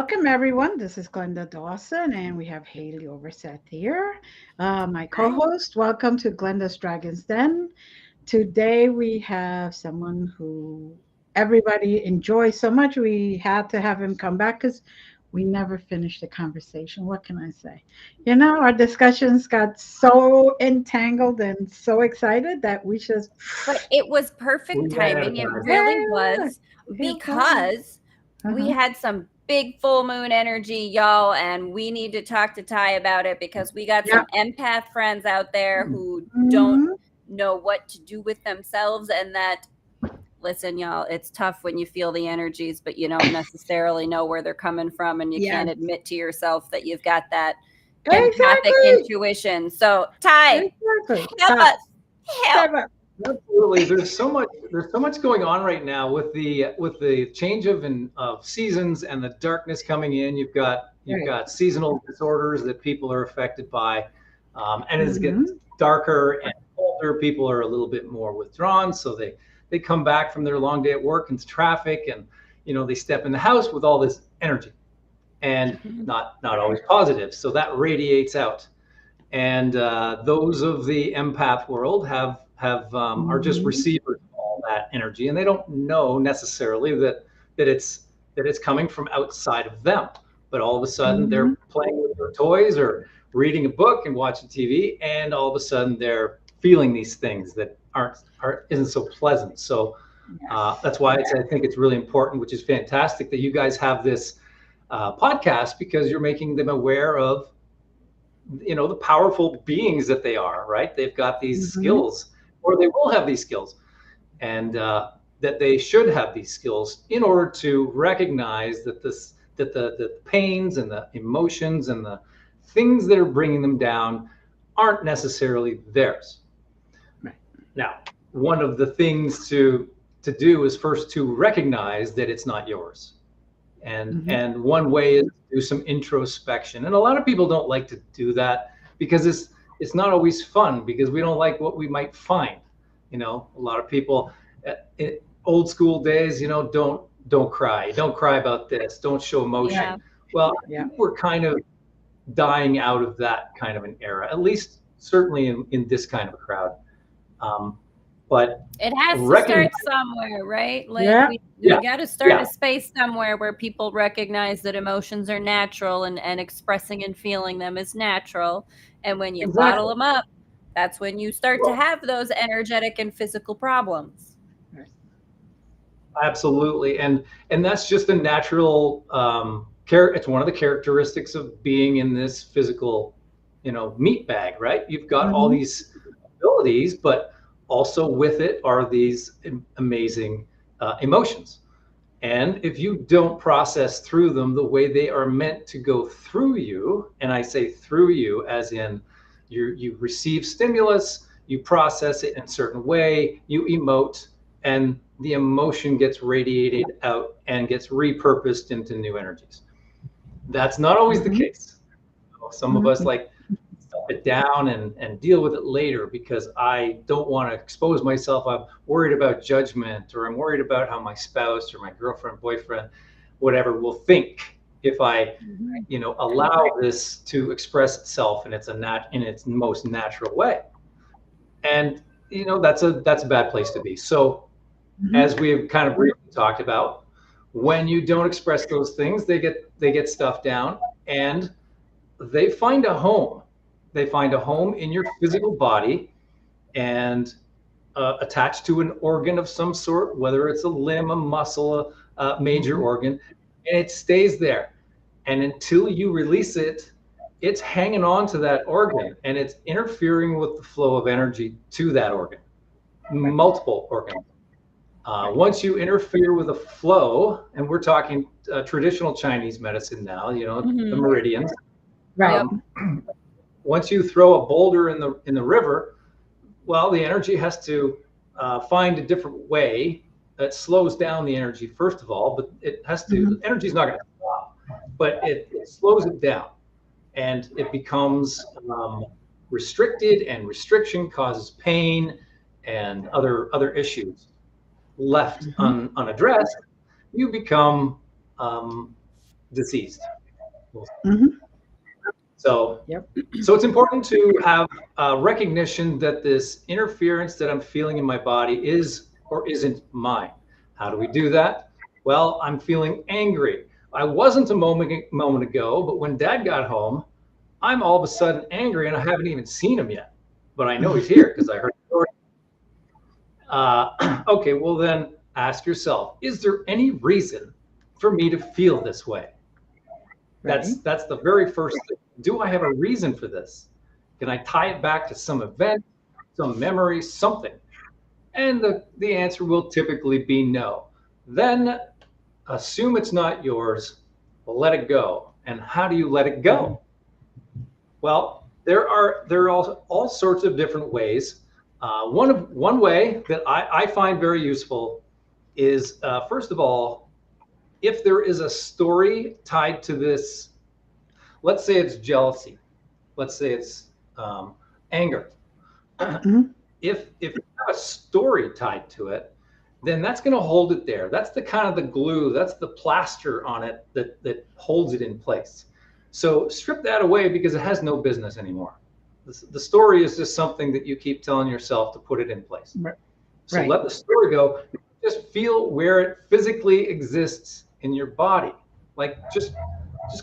Welcome, everyone. This is Glenda Dawson, and we have Haley Overseth here, my Hi. co-host. Welcome to Glenda's Dragon's Den. Today, we have someone who everybody enjoys so much. We had to have him come back because we never finished the conversation. What can I say? Our discussions got so entangled and so excited that we just, But it was perfect We ran out of timing. It time. really yeah, was it was. because we Uh-huh. had some big full moon energy, y'all, and we need to talk to Ty about it because we got Yeah. some empath friends out there who don't Mhm. know what to do with themselves. And that, listen, y'all, it's tough when you feel the energies, but you don't necessarily know where they're coming from, and you Yes. can't admit to yourself that you've got that empathic Exactly. intuition. So, Ty, Exactly. help Stop. us. Help. Step up. Absolutely. There's so much going on right now with the change of seasons and the darkness coming in. You've got Right. seasonal disorders that people are affected by, and as it gets Mhm. darker and colder, people are a little bit more withdrawn. So they come back from their long day at work and traffic, and they step in the house with all this energy, and not always positive. So that radiates out. And those of the empath world are just Mhm. receivers of all that energy, and they don't know necessarily that it's coming from outside of them. But all of a sudden, they're Mhm. playing with their toys or reading a book and watching TV, and all of a sudden they're feeling these things that isn't so pleasant. So Yes. that's why I think it's really important, which is fantastic that you guys have this podcast, because you're making them aware of the powerful beings that they are, right? They've got these Mhm. skills, or they will have these skills, and that they should have these skills in order to recognize that the pains and the emotions and the things that are bringing them down aren't necessarily theirs. Right. Now, one of the things to do is first to recognize that it's not yours. and Mhm. and one way is to do some introspection, and a lot of people don't like to do that because it's not always fun, because we don't like what we might find. A lot of people in old school days, don't cry about this, don't show Right. emotion. Yeah. Well, I Yeah. think we're kind of dying out of that kind of an era, at least certainly in this kind of a crowd. But It has to recognize. start somewhere, right? Like Yeah. we Yeah, got to start yeah, a space somewhere where people recognize that emotions are natural, and expressing and feeling them is natural. And when you bottle exactly. them up, that's when you start to Well, have those energetic and physical problems. Right. absolutely, and that's just a natural it's one of the characteristics of being in this physical, meat bag, right? You've got all Mhm. these abilities, but also with it are these amazing emotions. And if you don't process through them the way they are meant to go through you, and I say through you as in you receive stimulus, you process it in a certain way, you emote, and the emotion gets radiated out and gets repurposed into new energies. That's not always the Mhm. case. Some of us Mhm. like stuff it down and deal with it later because I don't want to expose myself. I'm worried about judgment, or I'm worried about how my spouse or my girlfriend, boyfriend, whatever, will think if I, Mhm. allow this to express itself in its most natural way. And that's a bad place to be. So Mhm. as we've kind of briefly talked about, when you don't express those things, they get stuffed down, and they find a home. They find a home in your physical body, and attached to an organ of some sort, whether it's a limb, a muscle, a major Mhm. organ, and it stays there. And until you release it, it's hanging on to that organ, and it's interfering with the flow of energy to that organ, Right. multiple organs. Right. Once you interfere with a flow, and we're talking traditional Chinese medicine now, the Mhm. meridians. Right. Yep. Um, Once you throw a boulder in the river, well, the energy has to find a different way that slows down the energy first of all, but it has to. Mhm. The energy is not going to stop, but it slows it down, and it becomes restricted, and restriction causes pain and other issues. Left Mhm. unaddressed, you become um, deceased. Mm-hmm. So, Yep. so it's important to have recognition that this interference that I'm feeling in my body is or isn't mine. How do we do that? Well, I'm feeling angry. I wasn't a moment ago, but when Dad got home, I'm all of a sudden angry, and I haven't even seen him yet, but I know he's here because I heard the story. Okay, well then ask yourself, is there any reason for me to feel this way? Right. That's the very first thing. Do I have a reason for this? Can I tie it back to some event, some memory, something? And the answer will typically be no. Then assume it's not yours, let it go. And how do you let it go? Well, there are all sorts of different ways. One way that I find very useful is, first of all, if there is a story tied to this, let's say it's jealousy, let's say it's anger. Mm-hmm. If you have a story tied to it, then that's going to hold it there. That's the kind of the glue, that's the plaster on it that holds it in place. So strip that away because it has no business anymore. The story is just something that you keep telling yourself to put it in place. Right. So let the story go. Just feel where it physically exists in your body. Like just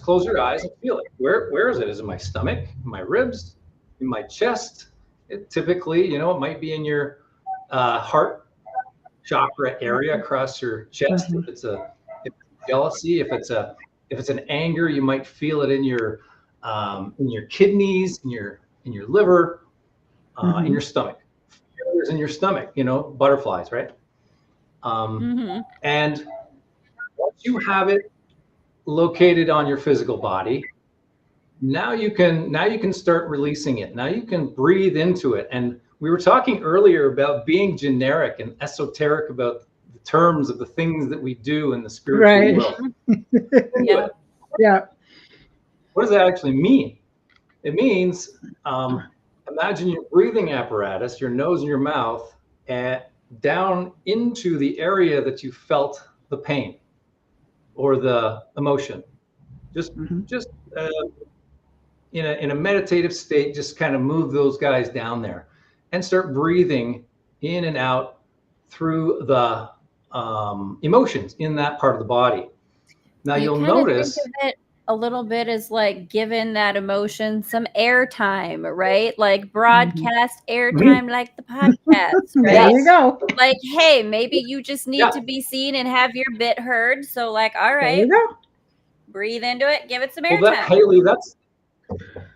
close your eyes and feel it. Where is it? Is it my stomach, in my ribs, in my chest? It typically, it might be in your heart chakra area across your chest. Mm-hmm. If it's jealousy, if it's an anger, you might feel it in your kidneys, in your liver, in your stomach. Feelers in your stomach, butterflies, right? And once you have it located on your physical body, now you can start releasing it. Now you can breathe into it. And we were talking earlier about being generic and esoteric about the terms of the things that we do in the spiritual world. Yeah. Yeah. What does that actually mean? It means, imagine your breathing apparatus, your nose and your mouth, down into the area that you felt the pain or the emotion. Just in a meditative state, just kind of move those guys down there and start breathing in and out through the emotions in that part of the body. Now you'll notice think of it a little bit as like giving that emotion some airtime, right? Like broadcast airtime, like the podcast, right? There you go. Like, hey, maybe you just need to be seen and have your bit heard. So, like, all right, There you go. breathe into it, give it some airtime. Well, Haley,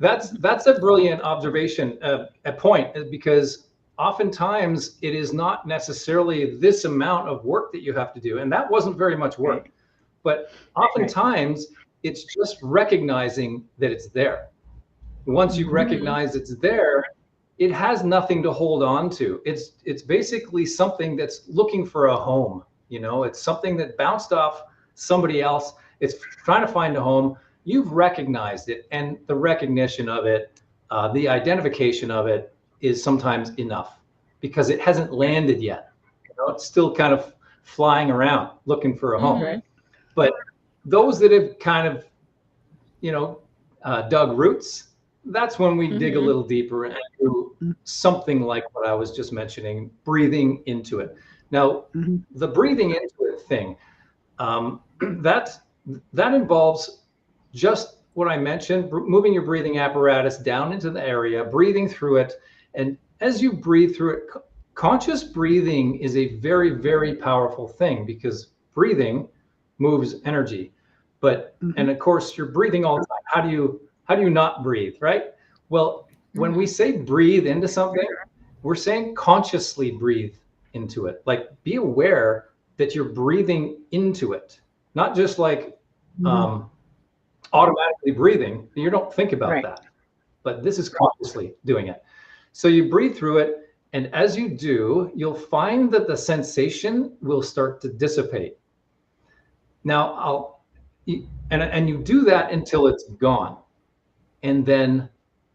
that's a brilliant observation, a point, because oftentimes it is not necessarily this amount of work that you have to do, and that wasn't very much work, but oftentimes it's just recognizing that it's there. Once you recognize it's there, it has nothing to hold on to. It's basically something that's looking for a home. It's something that bounced off somebody else. It's trying to find a home. You've recognized it, and the recognition of it, the identification of it is sometimes enough because it hasn't landed yet. It's still kind of flying around looking for a home. Right. But those that have kind of, dug roots, that's when we dig a little deeper and do something like what I was just mentioning, breathing into it. Now, the breathing into it thing, that involves just what I mentioned, moving your breathing apparatus down into the area, breathing through it. And as you breathe through it, conscious breathing is a very, very powerful thing because breathing moves energy. But, and of course you're breathing all the time. How do you not breathe, right? Well, when we say breathe into something, we're saying consciously breathe into it. Like be aware that you're breathing into it, not just like automatically breathing. You don't think about that, but this is consciously doing it. So you breathe through it. And as you do, you'll find that the sensation will start to dissipate. Now and you do that until it's gone. And then,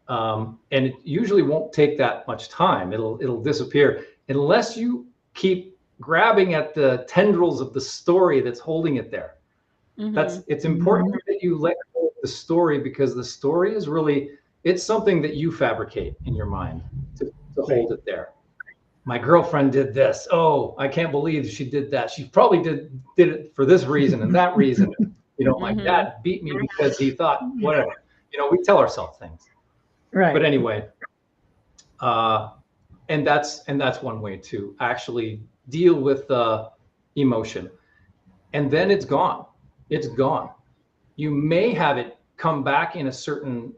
and it usually won't take that much time. It'll disappear unless you keep grabbing at the tendrils of the story that's holding it there. It's important that you let go of the story, because the story is really, it's something that you fabricate in your mind to hold it there. My girlfriend did this. Oh, I can't believe she did that. She probably did it for this reason and that reason. My dad beat me because he thought whatever. We tell ourselves things. Right. But anyway, and that's one way to actually deal with emotion. And then it's gone. It's gone. You may have it come back in a certain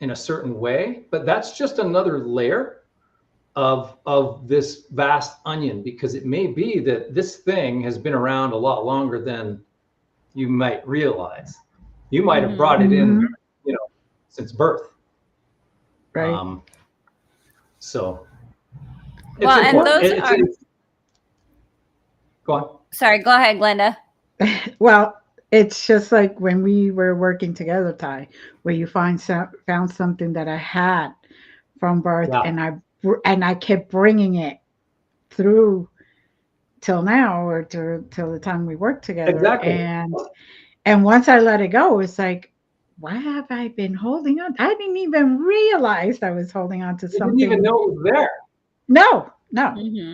way, but that's just another layer of this vast onion, because it may be that this thing has been around a lot longer than you might realize. You might have brought it in, since birth. Right. So. Well, and those are. Go on. Sorry, go ahead, Glenda. Well, it's just like when we were working together, Ty, where you found something that I had from birth, and I kept bringing it through till now, or till the time we worked together. Exactly. And once I let it go, it's like, why have I been holding on? I didn't even realize I was holding on to something. You didn't even know it was there. No.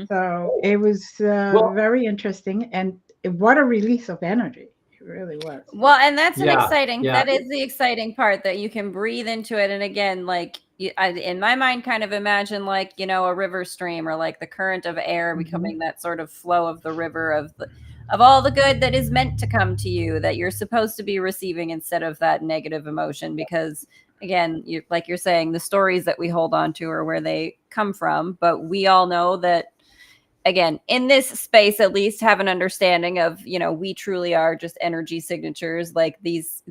So it was very interesting, and what a release of energy. It really was. Well, and that's exciting. That is the exciting part, that you can breathe into it. And again, like I, in my mind, kind of imagine like, a river stream, or like the current of air becoming that sort of flow of the river of all the good that is meant to come to you, that you're supposed to be receiving, instead of that negative emotion. Because again, like you're saying, the stories that we hold on to are where they come from. But we all know that, again, in this space, at least, have an understanding of, we truly are just energy signatures. Like these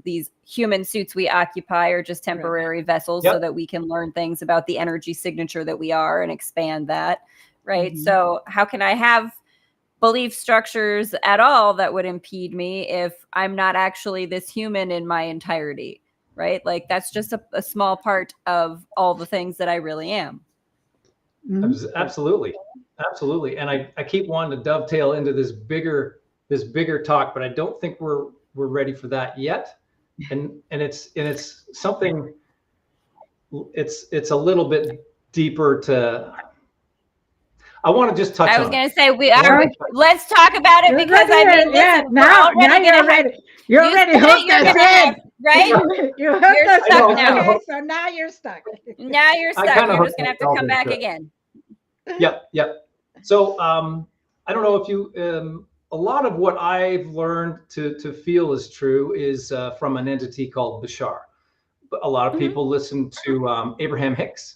human suits we occupy are just temporary vessels, so that we can learn things about the energy signature that we are and expand that. Right. So how can I have belief structures at all that would impede me if I'm not actually this human in my entirety? Right. Like that's just a small part of all the things that I really am. Absolutely. And I keep wanting to dovetail into this bigger talk, but I don't think we're ready for that yet. And it's something, it's a little bit deeper to, I want to just touch on. I was going to say let's talk about it, because now you're ready. You're already hooked us in. Right? You're stuck now. Okay, so now you're stuck. Now you're stuck. You're just going to have to come back again. Yep. So I don't know if you, a lot of what I've learned to feel is true is from an entity called Bashar. But a lot of people listen to Abraham Hicks.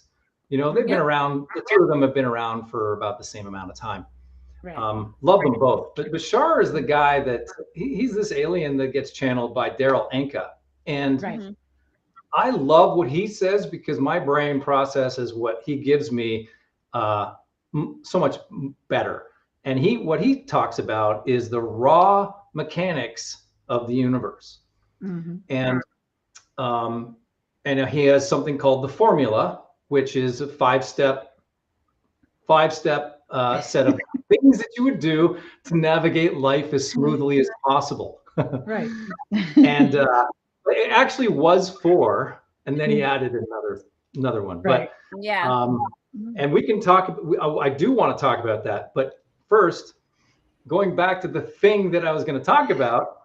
They've been around, the two of them have been around for about the same amount of time. Right. Love them both. But Bashar is the guy that, he's this alien that gets channeled by Daryl Anka. And I love what he says, because my brain processes what he gives me so much better. And what he talks about is the raw mechanics of the universe. And he has something called the formula, which is a five-step set of things that you would do to navigate life as smoothly as possible. Right. And it actually was 4, and then he added another one. Right. But and we can talk. I do want to talk about that. But first, going back to the thing that I was going to talk about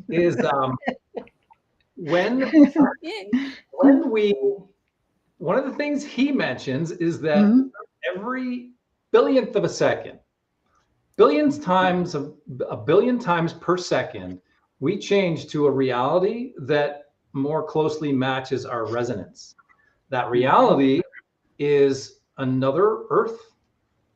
is when one of the things he mentions is that every billionth of a second, a billion times per second, we change to a reality that more closely matches our resonance. That reality is another Earth,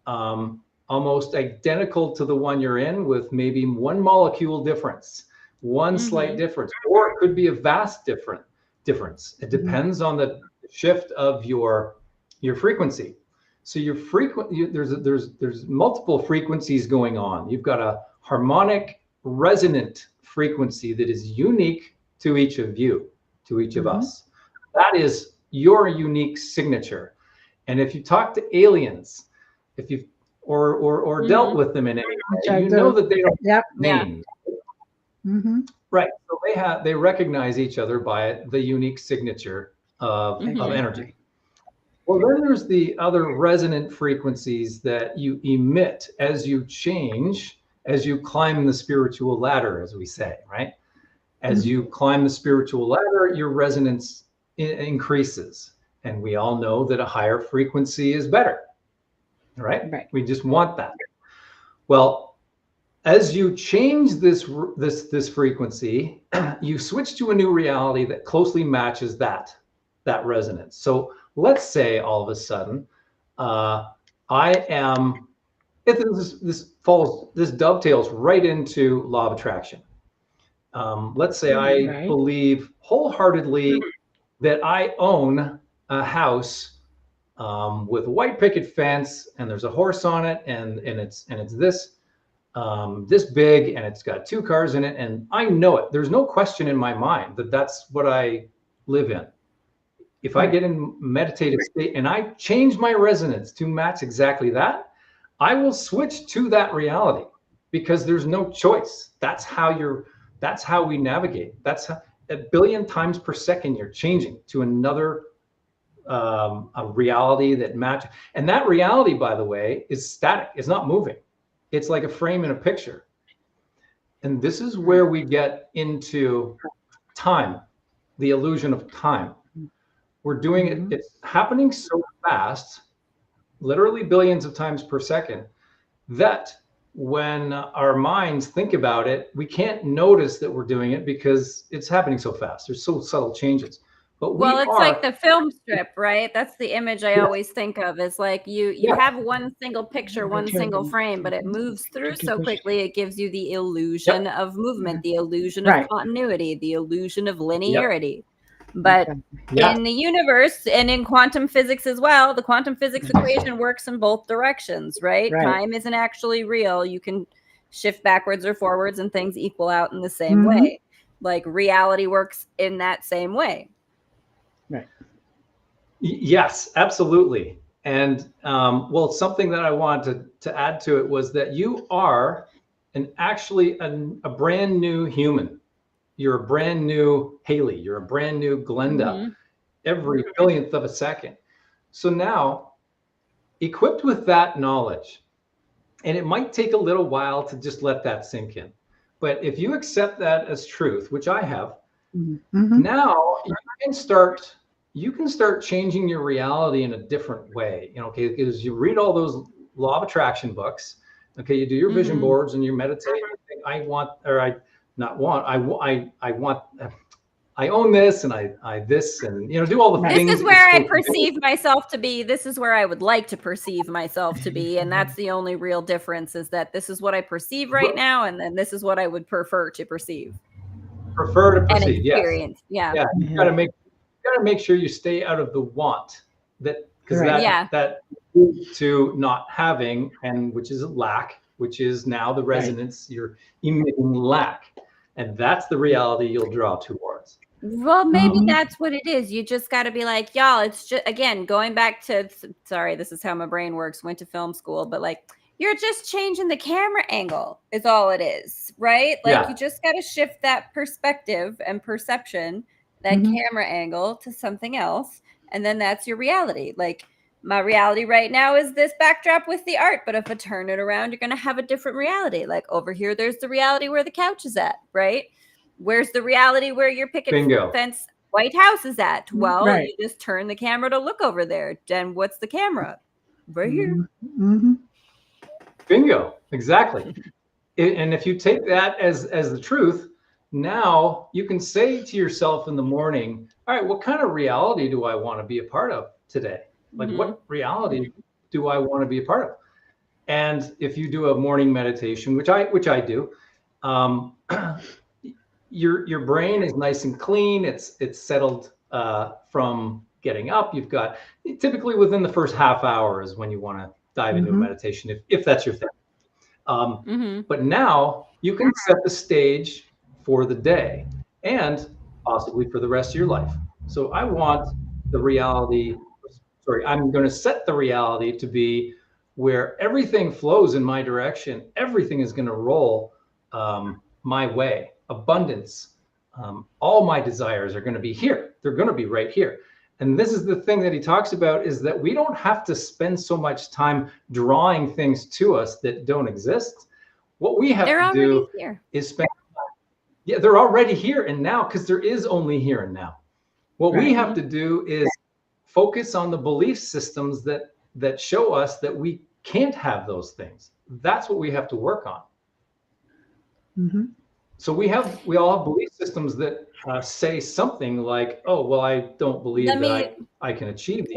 almost identical to the one you're in, with maybe one molecule difference, one slight difference, or it could be a vast difference. It depends on the shift of your frequency. So there's multiple frequencies going on. You've got a harmonic resonant frequency that is unique to each of you, to each of us. That is your unique signature. And if you talk to aliens, if you've or dealt with them in any way, you know that they don't have names. Right. So they recognize each other by the unique signature of energy. Well, then there's the other resonant frequencies that you emit as you change, as you climb the spiritual ladder, as we say, right? As you climb the spiritual ladder, your resonance increases. And we all know that a higher frequency is better, right? We just want that. Well, as you change this frequency, you switch to a new reality that closely matches that resonance. So let's say all of a sudden, this dovetails right into law of attraction. Let's say I believe wholeheartedly that I own a house with a white picket fence, and there's a horse on it, and it's this big, and it's got 2 cars in it, and I know it. There's no question in my mind that that's what I live in. If I get in meditative state and I change my resonance to match exactly that, I will switch to that reality, because there's no choice. That's how we navigate. That's how, 1 billion times per second, you're changing to another a reality that matches. And that reality, by the way, is static. It's not moving. It's like a frame in a picture. And this is where we get into time, the illusion of time. We're doing it, it's happening so fast, literally billions of times per second, that when our minds think about it, we can't notice that we're doing it because it's happening so fast. There's so subtle changes. But it's like the film strip, right? That's the image I always think of, is like you have one single picture, one single frame, but it moves through so quickly, it gives you the illusion of movement, the illusion of continuity, the illusion of linearity. But in the universe and in quantum physics as well, the quantum physics equation works in both directions, right? Time isn't actually real. You can shift backwards or forwards and things equal out in the same way. Like reality works in that same way. Right. Yes, absolutely. And well, something that I wanted to add to it was that you are actually a brand new human. You're a brand new Haley. You're a brand new Glenda, every billionth of a second. So now, equipped with that knowledge, and it might take a little while to just let that sink in, but if you accept that as truth, which I have, now you can start changing your reality in a different way. Okay, because you read all those law of attraction books. Okay, you do your vision boards and you meditate. I own this, and I this, and do all the things. This is where I perceive myself to be. This is where I would like to perceive myself to be, and that's the only real difference, is that this is what I perceive right now, and then this is what I would prefer to perceive. And experience. Yes. Yeah. You gotta make sure you stay out of the want, that leads to not having, and which is a lack, which is now the resonance. You're emitting lack. And that's the reality you'll draw towards. Well, maybe that's what it is. You just got to be like, y'all, it's just, again, going back to, sorry, this is how my brain works, went to film school, but like, you're just changing the camera angle is all it is, right? Like you just got to shift that perspective and perception, that camera angle, to something else. And then that's your reality. Like, my reality right now is this backdrop with the art, but if I turn it around, you're going to have a different reality. Like over here, there's the reality where the couch is at, right? Where's the reality where your picket fence White House is at? Well, you just turn the camera to look over there. Then what's the camera? Right here. Bingo. Exactly. And if you take that as the truth, now you can say to yourself in the morning, all right, what kind of reality do I want to be a part of today? Like, what reality do I want to be a part of? And if you do a morning meditation, which I do, your brain is nice and clean. It's settled from getting up. You've got, typically within the first half hour is when you want to dive into a meditation, if that's your thing. But now you can set the stage for the day and possibly for the rest of your life. So I'm going to set the reality to be where everything flows in my direction. Everything is going to roll my way. abundance. All my desires are going to be here. They're going to be right here. And this is the thing that he talks about, is that we don't have to spend so much time drawing things to us that don't exist. What we have to do is spend, they're already here and now, because there is only here and now. What we have to do is focus on the belief systems that show us that we can't have those things. That's what we have to work on. Mm-hmm. So we all have belief systems that say something like, oh, well, I don't believe that I can achieve these.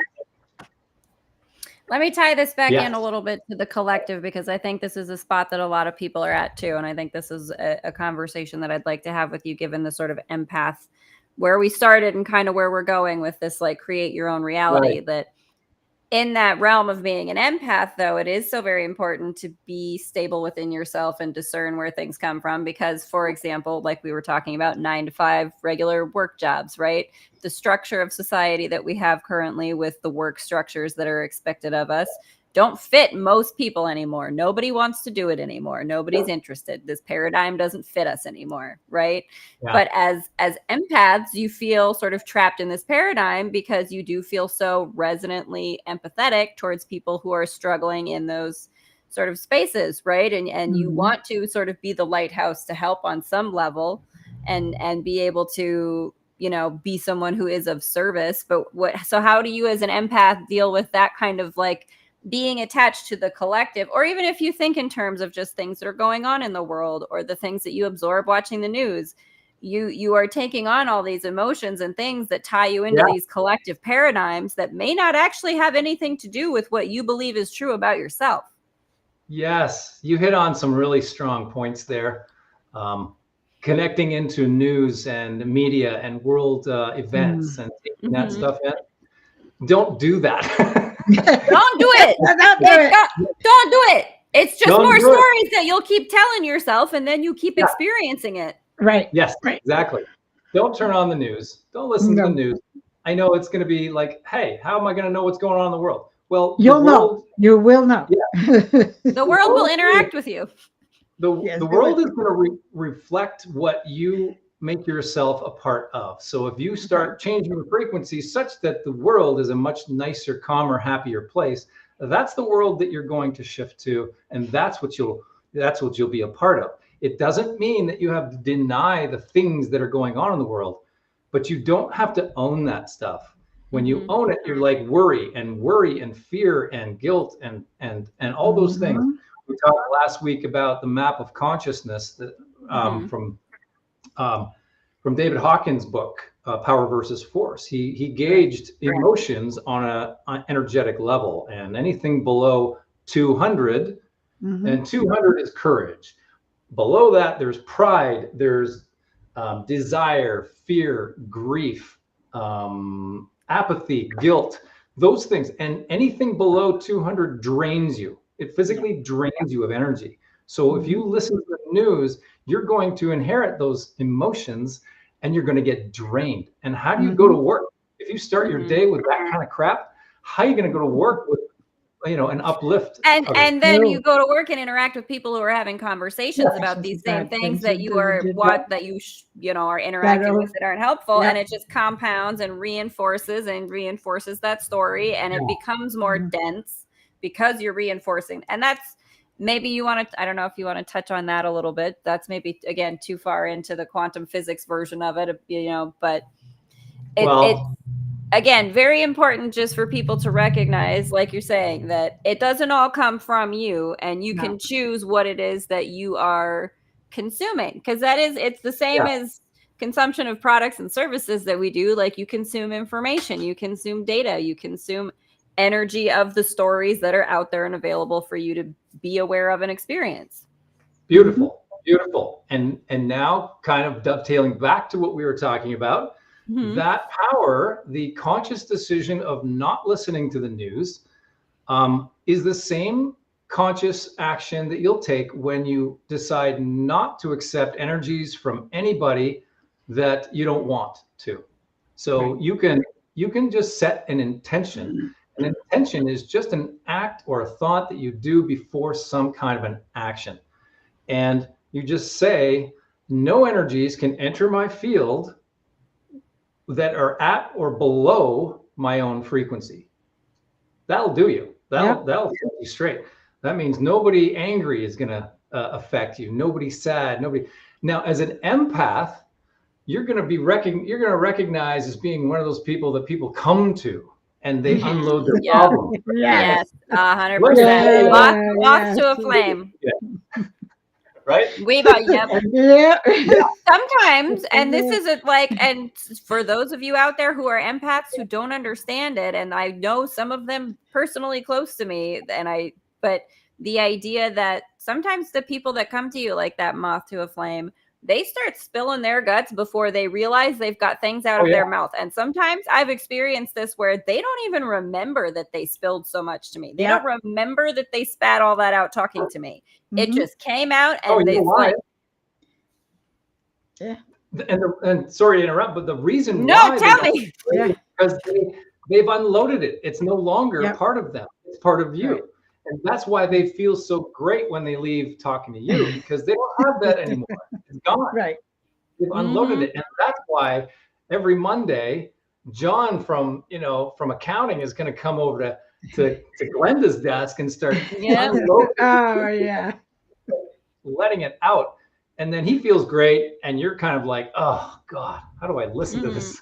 Let me tie this back in a little bit to the collective, because I think this is a spot that a lot of people are at too. And I think this is a conversation that I'd like to have with you, given the sort of empath, where we started and kind of where we're going with this, like, create your own reality. That in that realm of being an empath, though, it is so very important to be stable within yourself and discern where things come from. Because, for example, like we were talking about, 9 to 5 regular work jobs, right? The structure of society that we have currently with the work structures that are expected of us don't fit most people anymore. Nobody wants to do it anymore. Nobody's interested. This paradigm doesn't fit us anymore, right? Yeah. But as empaths, you feel sort of trapped in this paradigm, because you do feel so resonantly empathetic towards people who are struggling in those sort of spaces, right? And you want to sort of be the lighthouse to help on some level, and be able to, you know, be someone who is of service. But so how do you as an empath deal with that kind of, like, being attached to the collective? Or even if you think in terms of just things that are going on in the world, or the things that you absorb watching the news, you are taking on all these emotions and things that tie you into these collective paradigms that may not actually have anything to do with what you believe is true about yourself. Yes, you hit on some really strong points there. Connecting into news and media and world events and taking that stuff in. Don't do that. Don't do it. Don't do it. It's just more stories that you'll keep telling yourself, and then you keep experiencing it. Right. Yes, exactly. Don't turn on the news. Don't listen to the news. I know it's going to be like, hey, how am I going to know what's going on in the world? Well, you'll know. You will know. Yeah. The world will interact with you. The world is going to reflect what you make yourself a part of. So if you start changing the frequency such that the world is a much nicer, calmer, happier place, that's the world that you're going to shift to, and that's what you'll be a part of. It doesn't mean that you have to deny the things that are going on in the world, but you don't have to own that stuff. When you own it, you're like worry and fear and guilt and all those things. We talked last week about the map of consciousness that from David Hawkins' book, Power versus Force. He gauged emotions on an energetic level, and anything below 200, and 200 is courage. Below that, there's pride, there's desire, fear, grief, apathy, guilt, those things. And anything below 200 drains you. It physically drains you of energy. So if you listen to the news, you're going to inherit those emotions, and you're going to get drained. And how do you go to work? If you start your day with that kind of crap, how are you going to go to work with, an uplift? And then you go to work and interact with people who are having conversations about these same things that you are are interacting with that aren't helpful, and it just compounds and reinforces that story, and it becomes more dense because you're reinforcing. And that's maybe you want to, I don't know if you want to touch on that a little bit. That's maybe, again, too far into the quantum physics version of it, but it's, again, very important just for people to recognize, like you're saying, that it doesn't all come from you, and you can choose what it is that you are consuming. Because it's the same as consumption of products and services that we do. Like, you consume information, you consume data, you consume energy of the stories that are out there and available for you to be aware of and experience. Beautiful. And now, kind of dovetailing back to what we were talking about, that power, the conscious decision of not listening to the news, is the same conscious action that you'll take when you decide not to accept energies from anybody that you don't want to. So you can just set an intention. An intention is just an act or a thought that you do before some kind of an action. And you just say, no energies can enter my field that are at or below my own frequency. That'll do you. That'll set you straight. That means nobody angry is going to affect you. Nobody sad. Nobody. Now, as an empath, you're going to recognize as being one of those people that people come to and they unload their problems. Yes, 100%. Lost to a flame. Yeah. Right? Sometimes, and this isn't like, and for those of you out there who are empaths who don't understand it, and I know some of them personally close to me, but the idea that sometimes the people that come to you like that moth to a flame, they start spilling their guts before they realize they've got things out of their mouth. And sometimes I've experienced this where they don't even remember that they spilled so much to me. They don't remember that they spat all that out talking to me. It just came out and they and sorry to interrupt, but the reason tell me. Because they've unloaded it. It's no longer part of them. It's part of you. Right. And that's why they feel so great when they leave talking to you, because they don't have that anymore. It's gone. Right. They've unloaded it. And that's why every Monday, John from accounting is going to come over to Glenda's desk and start letting it out. And then he feels great. And you're kind of like, oh God, how do I listen to this?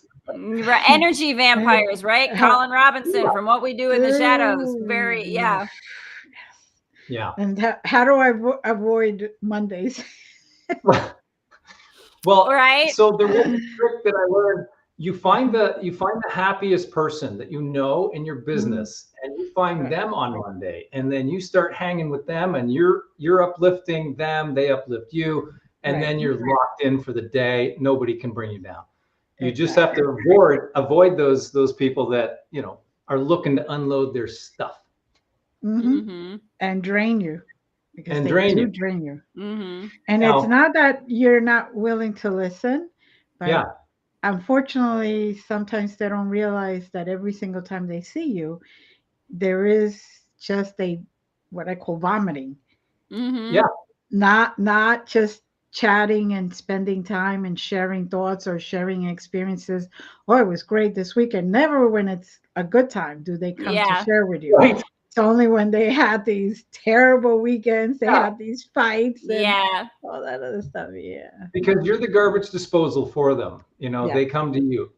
Energy vampires, right? Colin Robinson from What We Do in the Shadows. Yeah. And how do I avoid Mondays? Well, so the real trick that I learned, you find the happiest person that you know in your business, and you find them on Monday, and then you start hanging with them, and you're uplifting them, they uplift you, and then you're locked in for the day. Nobody can bring you down. You just have to avoid those people that are looking to unload their stuff. And drain you, because and they drain drain you. And now, it's not that you're not willing to listen, but unfortunately sometimes they don't realize that every single time they see you, there is just what I call vomiting. Not just chatting and spending time and sharing thoughts or sharing experiences. Oh, it was great this weekend. Never when it's a good time do they come to share with you. Right. It's only when they had these terrible weekends, they had these fights and all that other stuff. Yeah. Because you're the garbage disposal for them. They come to you.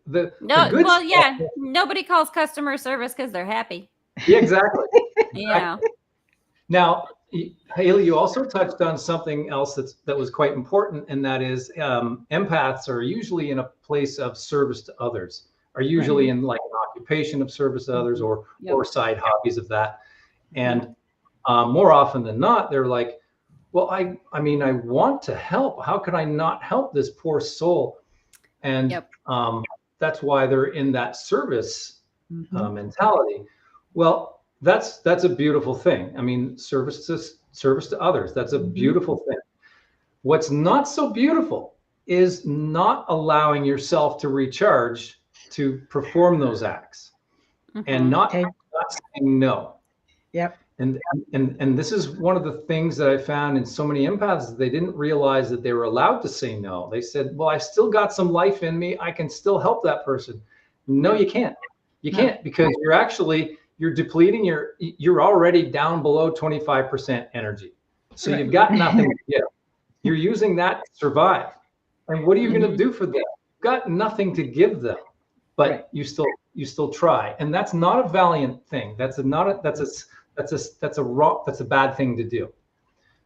Nobody calls customer service because they're happy. Yeah, exactly. Yeah. Now, Haley, you also touched on something else that was quite important, and that is empaths are usually in a place of service to others, are usually in like an occupation of service to others or side hobbies of that. And more often than not, they're like, well, I want to help. How could I not help this poor soul? And that's why they're in that service mentality. Well, that's a beautiful thing. I mean, service to others. That's a beautiful thing. What's not so beautiful is not allowing yourself to recharge to perform those acts and not saying no. Yep. And this is one of the things that I found in so many empaths. They didn't realize that they were allowed to say no. They said, well, I've still got some life in me. I can still help that person. No, you can't. You can't, because you're depleting you're already down below 25% energy. So you've got nothing to give. You're using that to survive. And what are you going to do for them? You've got nothing to give them, but you still try. And that's not a valiant thing. That's a bad thing to do.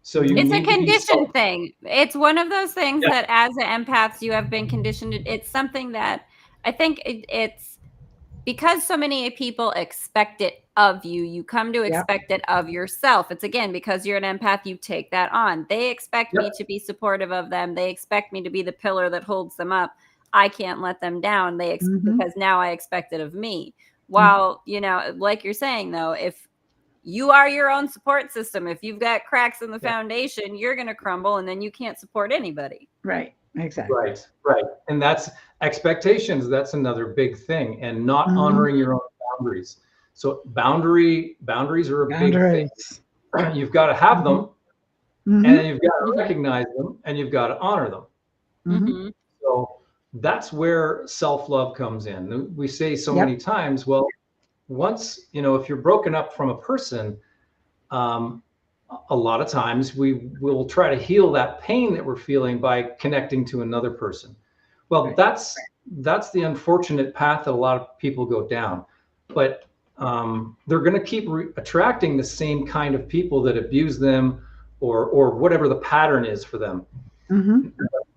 So it's a conditioned thing. It's one of those things that as an empath, you have been conditioned. It's something that I think it's because so many people expect it of you. You come to expect it of yourself. It's again, because you're an empath, you take that on. They expect me to be supportive of them. They expect me to be the pillar that holds them up. I can't let them down. Because now I expect it of me. While, like you're saying though, if you are your own support system, if you've got cracks in the foundation, you're going to crumble and then you can't support anybody. Right. Exactly. Right. And that's expectations. That's another big thing, and not honoring your own boundaries. So boundaries are a big thing. You've got to have them, and then you've got to recognize them, and you've got to honor them. Mm-hmm. So that's where self-love comes in. We say so many times, well, once, if you're broken up from a person, a lot of times we will try to heal that pain that we're feeling by connecting to another person. Well, that's the unfortunate path that a lot of people go down. But they're going to keep attracting the same kind of people that abuse them, or whatever the pattern is for them.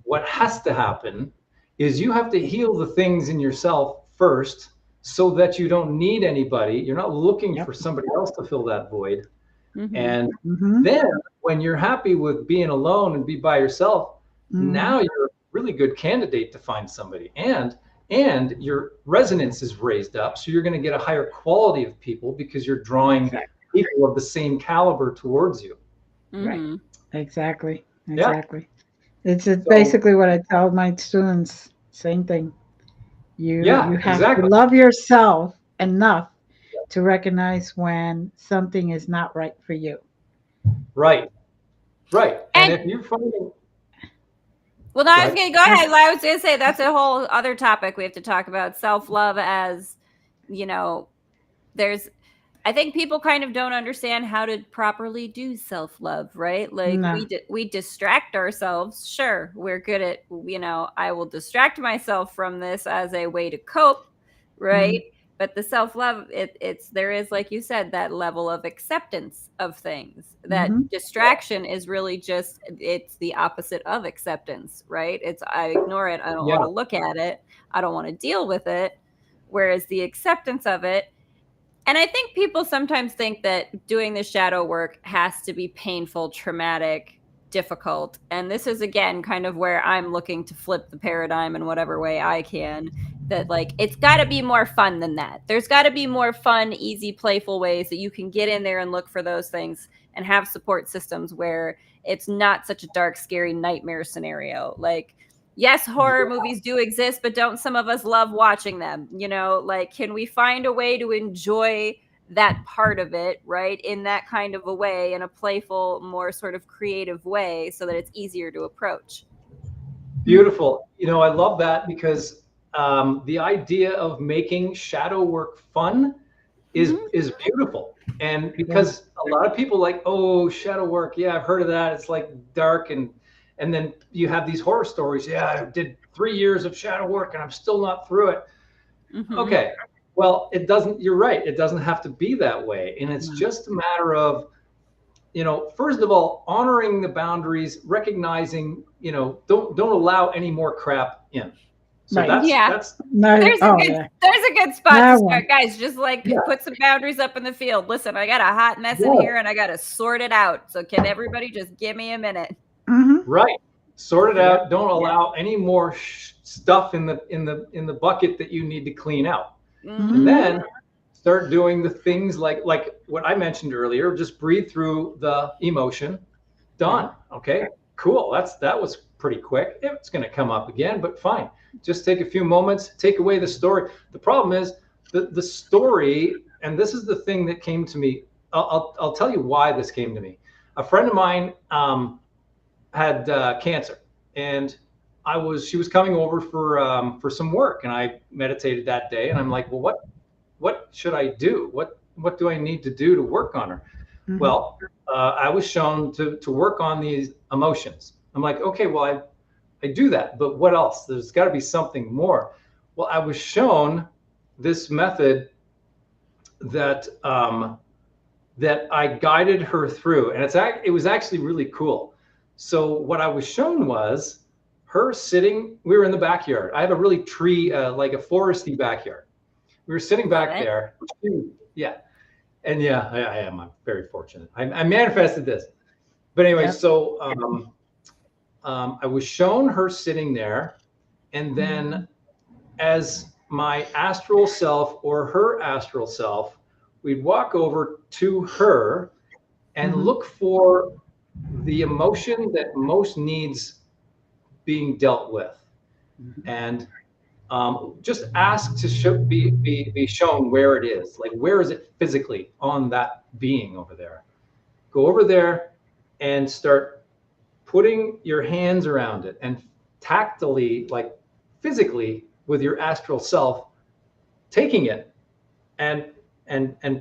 What has to happen is you have to heal the things in yourself first, so that you don't need anybody. You're not looking for somebody else to fill that void. And then when you're happy with being alone and be by yourself, now you're a really good candidate to find somebody. And your resonance is raised up. So you're going to get a higher quality of people, because you're drawing people of the same caliber towards you. Right. Exactly. It's basically what I tell my students. Same thing. You have to love yourself enough to recognize when something is not right for you. Right. And if you're finding... Well, no, I was going to go ahead. I was going to say that's a whole other topic we have to talk about. Self-love, as, I think people kind of don't understand how to properly do self-love, right? Like we distract ourselves. Sure, we're good at, I will distract myself from this as a way to cope, right? But the self-love, there is, like you said, that level of acceptance of things. That distraction is really just, it's the opposite of acceptance, right? It's, I ignore it. I don't want to look at it. I don't want to deal with it. Whereas the acceptance of it, and I think people sometimes think that doing the shadow work has to be painful, traumatic, difficult. And this is, again, kind of where I'm looking to flip the paradigm in whatever way I can. That, like, it's got to be more fun than that. There's got to be more fun, easy, playful ways that you can get in there and look for those things and have support systems where it's not such a dark, scary nightmare scenario. Like, yes, horror movies do exist, but don't some of us love watching them? Like, can we find a way to enjoy that part of it, right, in that kind of a way, in a playful, more sort of creative way, so that it's easier to approach? Beautiful. I love that, because the idea of making shadow work fun is beautiful. And because a lot of people like, oh, shadow work, I've heard of that. It's like dark, and then you have these horror stories. I did 3 years of shadow work and I'm still not through it. Okay. Well, it doesn't, you're right. It doesn't have to be that way. And it's just a matter of, first of all, honoring the boundaries, recognizing, don't allow any more crap in. So there's a good spot to start, guys. Just put some boundaries up in the field. Listen, I got a hot mess in here and I got to sort it out. So can everybody just give me a minute? Right. Sort it out. Don't allow any more stuff in the bucket that you need to clean out. And then start doing the things like what I mentioned earlier. Just breathe through the emotion. Done. Okay. Cool. That was pretty quick. It's going to come up again, but fine. Just take a few moments. Take away the story. The problem is the story, and this is the thing that came to me. I'll tell you why this came to me. A friend of mine had cancer, and she was coming over for some work, and I meditated that day, and I'm like, well, what should I do? What do I need to do to work on her? Well, I was shown to work on these emotions. I'm like, okay, well, I do that, but what else? There's got to be something more. Well, I was shown this method that I guided her through, and it was actually really cool. So what I was shown was her sitting. We were in the backyard. I have a really like a foresty backyard. We were sitting back there. Yeah. And I am. I'm very fortunate. I manifested this. But anyway, so I was shown her sitting there, and then as my astral self or her astral self, we'd walk over to her and look for the emotion that most needs being dealt with, and just ask to be shown where it is. Like, where is it physically on that being over there? Go over there and start putting your hands around it and tactily, like physically, with your astral self, taking it and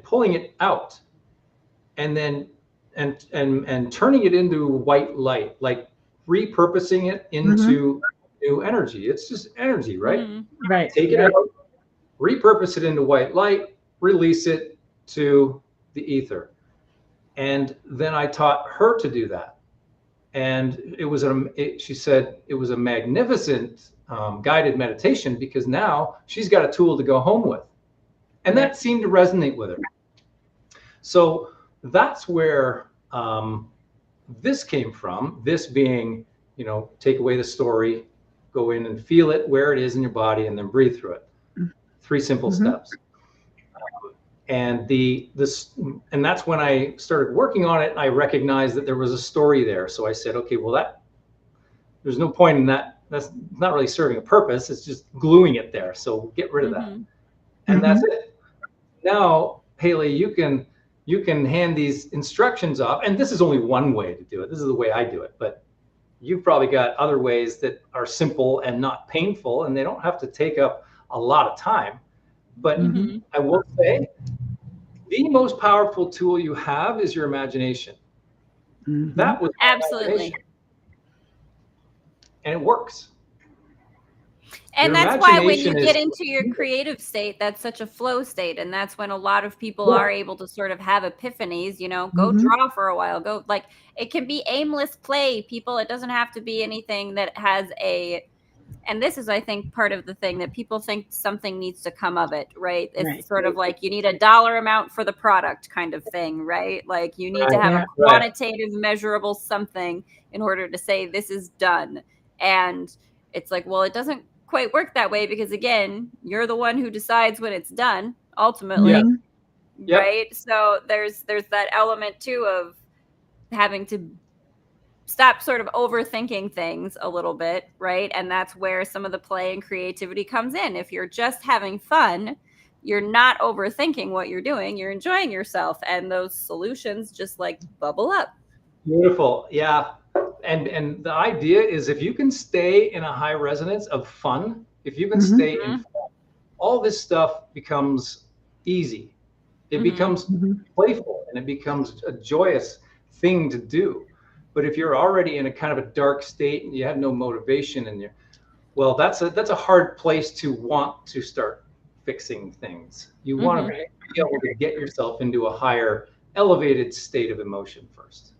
pulling it out, and then and turning it into white light, like repurposing it into new energy. It's just energy, right? Right. Take it out, repurpose it into white light, release it to the ether. And then I taught her to do that. And she said it was a magnificent guided meditation, because now she's got a tool to go home with. And that seemed to resonate with her. So that's where this came from. This being, take away the story, go in and feel it where it is in your body, and then breathe through it. 3 simple steps. And that's when I started working on it. I recognized that there was a story there. So I said, okay, well, there's no point in that. That's not really serving a purpose. It's just gluing it there. So get rid of that. And that's it. Now, Haley, you can hand these instructions off. And this is only one way to do it. This is the way I do it. But you've probably got other ways that are simple and not painful, and they don't have to take up a lot of time. But I will say, the most powerful tool you have is your imagination. That was absolutely, and it works. And that's why when you get into your creative state, that's such a flow state. And that's when a lot of people are able to sort of have epiphanies, go draw for a while, it can be aimless play, people. It doesn't have to be anything that has and this is, I think, part of the thing that people think something needs to come of it, right? It's sort of like you need a dollar amount for the product kind of thing, right? Like you need to have a quantitative, measurable something in order to say this is done. And it's like, well, it doesn't quite work that way, because again, you're the one who decides when it's done ultimately, right? So there's that element too of having to stop sort of overthinking things a little bit, right? And that's where some of the play and creativity comes in. If you're just having fun, you're not overthinking what you're doing, you're enjoying yourself, and those solutions just like bubble up. Beautiful. Yeah. And the idea is, if you can stay in a high resonance of fun, if you can stay in fun, all this stuff becomes easy. It becomes playful, and it becomes a joyous thing to do. But if you're already in a kind of a dark state and you have no motivation, and that's a hard place to want to start fixing things. You want to be able to get yourself into a higher, elevated state of emotion first.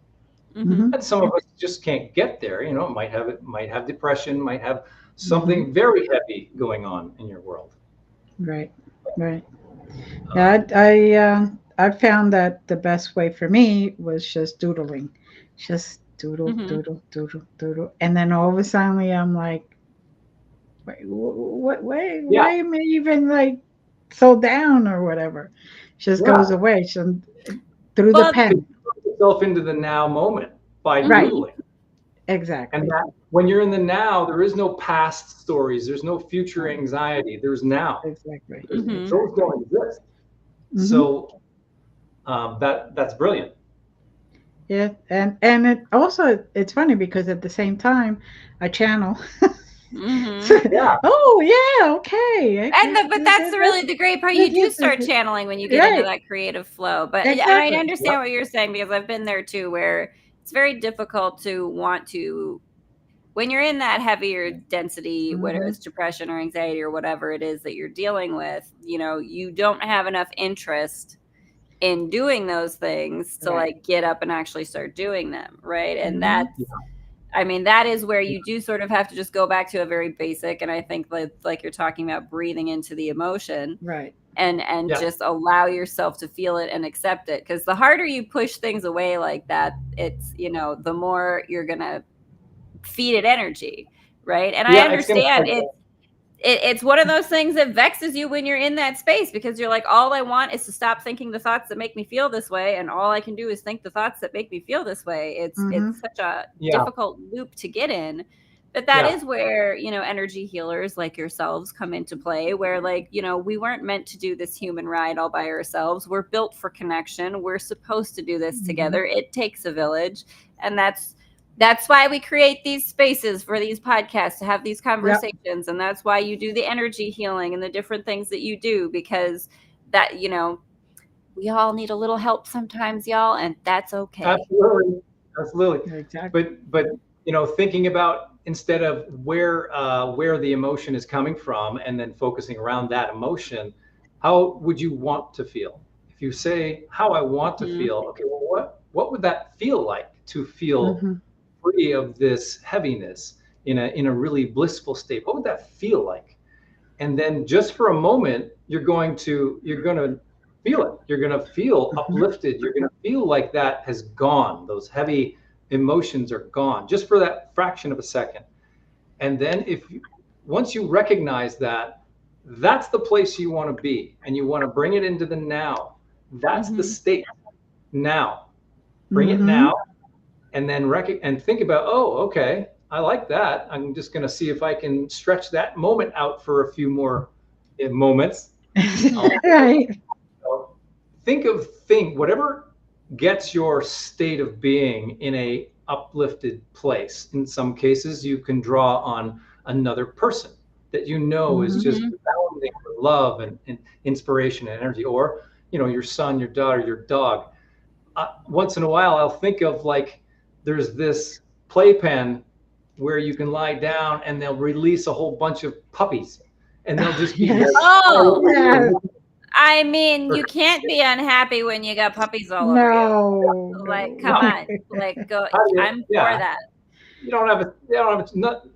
And some of us just can't get there. Might have depression, might have something very heavy going on in your world. Right. Yeah, I found that the best way for me was just doodling, just doodle, doodle, and then all of a sudden I'm like, why am I even like so down or whatever? Just goes away. So through the pen. Put yourself into the now moment by doodling. Exactly. And that, when you're in the now, there is no past stories. There's no future anxiety. There's now. Exactly. Those don't exist. So that's brilliant. Yeah, and it also, it's funny because at the same time I channel. Oh yeah, okay. But that's really the great part. You do start channeling when you get into that creative flow. But and I understand what you're saying, because I've been there too, where it's very difficult to want to, when you're in that heavier density, whether it's depression or anxiety or whatever it is that you're dealing with, you don't have enough interest in doing those things to like get up and actually start doing them, right? And that is where you do sort of have to just go back to a very basic, and I think like you're talking about, breathing into the emotion, right? And just allow yourself to feel it and accept it, because the harder you push things away like that, it's the more you're gonna feed it energy, right? And I understand it's one of those things that vexes you when you're in that space, because you're like, all I want is to stop thinking the thoughts that make me feel this way, and all I can do is think the thoughts that make me feel this way. It's such a difficult loop to get in. But that is where, energy healers like yourselves come into play, where we weren't meant to do this human ride all by ourselves. We're built for connection. We're supposed to do this together. It takes a village. And that's That's why we create these spaces for these podcasts to have these conversations. Yep. And that's why you do the energy healing and the different things that you do, because that, you know, we all need a little help sometimes, y'all, and that's okay. Absolutely. Exactly. But you know, thinking about, instead of where the emotion is coming from and then focusing around that emotion, how would you want to feel? If you say, how I want to feel, okay, well, what would that feel like to feel free of this heaviness in a really blissful state? What would that feel like? And then just for a moment, you're going to feel it. You're going to feel uplifted. You're going to feel like that has gone. Those heavy emotions are gone just for that fraction of a second. And then once you recognize that, that's the place you want to be, and you want to bring it into the now. That's the state now. Bring it now, and then and think about, oh, okay, I like that. I'm just going to see if I can stretch that moment out for a few more moments. Right. So think whatever gets your state of being in a uplifted place. In some cases, you can draw on another person that you know is just abounding with love and inspiration and energy, or you know, your son, your daughter, your dog. Once in a while, I'll think of, like, there's this playpen where you can lie down and they'll release a whole bunch of puppies, and they'll just be I mean, you can't be unhappy when you got puppies all over you. Like, come on, like, go. I'm for that. You don't have